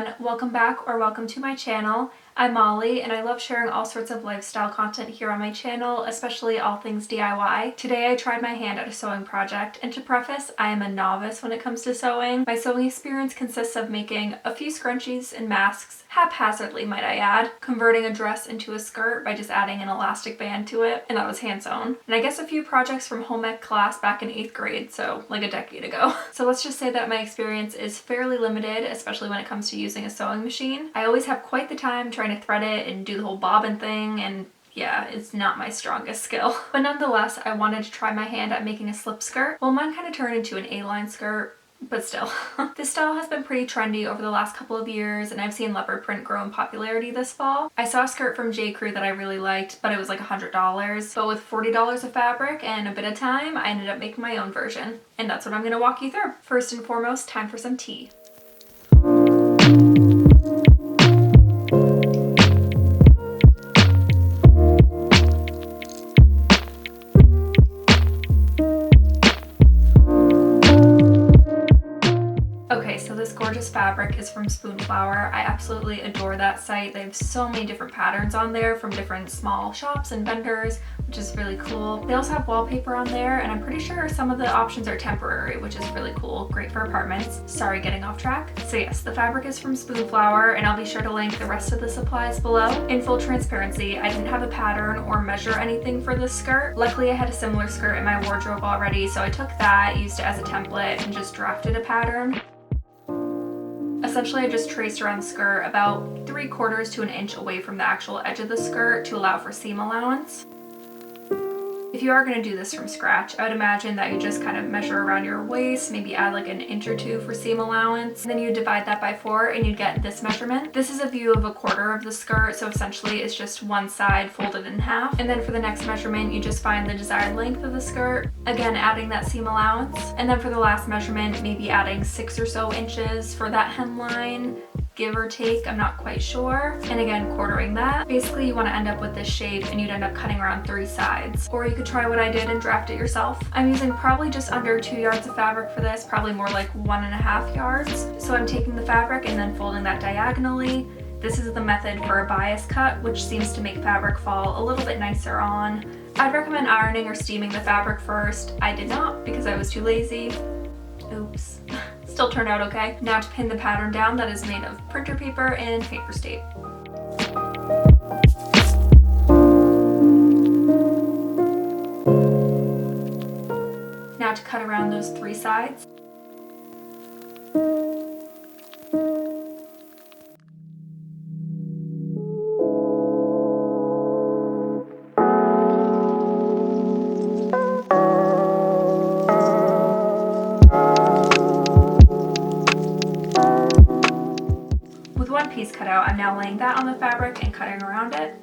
everyone, welcome back or welcome to my channel. I'm Molly and I love sharing all sorts of lifestyle content here on my channel, especially all things DIY. Today I tried my hand at a sewing project, and to preface, I am a novice when it comes to sewing. My sewing experience consists of making a few scrunchies and masks, haphazardly might I add, converting a dress into a skirt by just adding an elastic band to it, and that was hand sewn. And I guess a few projects from home ec class back in 8th grade, so like a decade ago. So let's just say that my experience is fairly limited, especially when it comes to using a sewing machine. I always have quite the time trying to thread it and do the whole bobbin thing, and yeah, it's not my strongest skill. But nonetheless, I wanted to try my hand at making a slip skirt. Well, mine kind of turned into an A-line skirt, but still. This style has been pretty trendy over the last couple of years, and I've seen leopard print grow in popularity this fall. I saw a skirt from J. Crew that I really liked, but it was like $100. But with $40 of fabric and a bit of time, I ended up making my own version. And that's what I'm gonna walk you through. First and foremost, time for some tea. Gorgeous fabric is from Spoonflower. I absolutely adore that site. They have so many different patterns on there from different small shops and vendors, which is really cool. They also have wallpaper on there, and I'm pretty sure some of the options are temporary, which is really cool. Great for apartments. Sorry, getting off track. So yes, the fabric is from Spoonflower, and I'll be sure to link the rest of the supplies below. In full transparency, I didn't have a pattern or measure anything for this skirt. Luckily, I had a similar skirt in my wardrobe already, so I took that, used it as a template, and just drafted a pattern. Essentially, I just traced around the skirt about 3/4 to an inch away from the actual edge of the skirt to allow for seam allowance. If you are going to do this from scratch, I would imagine that you just kind of measure around your waist, maybe add like an inch or two for seam allowance, and then you divide that by 4 and you get this measurement. This is a view of 1/4 of the skirt, so essentially it's just one side folded in half. And then for the next measurement, you just find the desired length of the skirt, again adding that seam allowance. And then for the last measurement, maybe adding 6 or so inches for that hemline, give or take, I'm not quite sure. And again, quartering that. Basically, you want to end up with this shape and you'd end up cutting around 3 sides. Or you could try what I did and draft it yourself. I'm using probably just under 2 yards of fabric for this, probably more like 1.5 yards. So I'm taking the fabric and then folding that diagonally. This is the method for a bias cut, which seems to make fabric fall a little bit nicer on. I'd recommend ironing or steaming the fabric first. I did not because I was too lazy. Oops. Still turned out okay. Now to pin the pattern down, that is made of printer paper and paper tape. Now to cut around those 3 sides. Piece cut out, I'm now laying that on the fabric and cutting around it.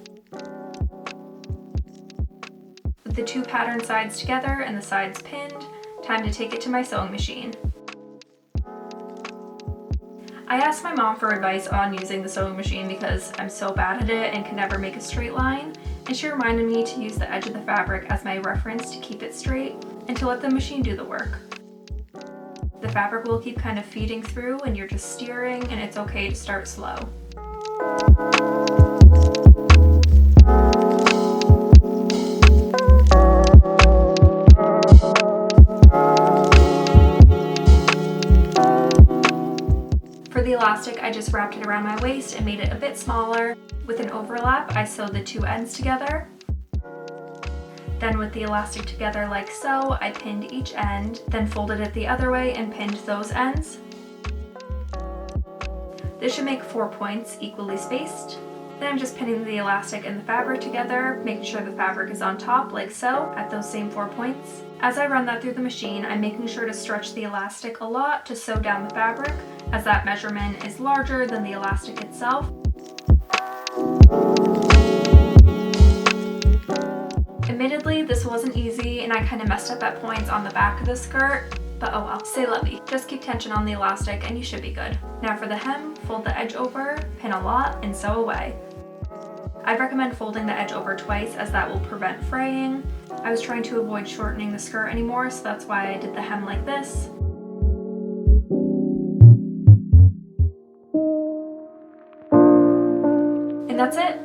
With the 2 pattern sides together and the sides pinned, time to take it to my sewing machine. I asked my mom for advice on using the sewing machine because I'm so bad at it and can never make a straight line, and she reminded me to use the edge of the fabric as my reference to keep it straight and to let the machine do the work. The fabric will keep kind of feeding through and you're just steering, and it's okay to start slow. For the elastic, I just wrapped it around my waist and made it a bit smaller. With an overlap, I sewed the 2 ends together. Then with the elastic together like so, I pinned each end, then folded it the other way and pinned those ends. This should make 4 points equally spaced. Then I'm just pinning the elastic and the fabric together, making sure the fabric is on top like so at those same 4 points. As I run that through the machine, I'm making sure to stretch the elastic a lot to sew down the fabric, as that measurement is larger than the elastic itself. Admittedly, this wasn't easy and I kind of messed up at points on the back of the skirt, but oh well, c'est la vie. Just keep tension on the elastic and you should be good. Now for the hem, fold the edge over, pin a lot, and sew away. I recommend folding the edge over twice as that will prevent fraying. I was trying to avoid shortening the skirt anymore, so that's why I did the hem like this. that's it.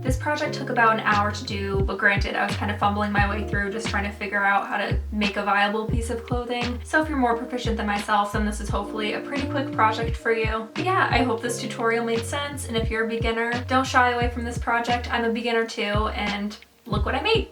This project took about an hour to do, but granted, I was kind of fumbling my way through just trying to figure out how to make a viable piece of clothing. So if you're more proficient than myself, then this is hopefully a pretty quick project for you. But yeah, I hope this tutorial made sense, and if you're a beginner, don't shy away from this project. I'm a beginner too, and look what I made.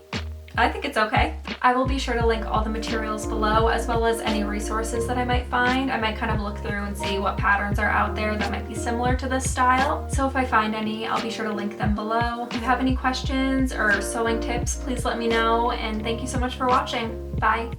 I think it's okay. I will be sure to link all the materials below, as well as any resources that I might find. I might kind of look through and see what patterns are out there that might be similar to this style. So if I find any, I'll be sure to link them below. If you have any questions or sewing tips, please let me know, and thank you so much for watching. Bye.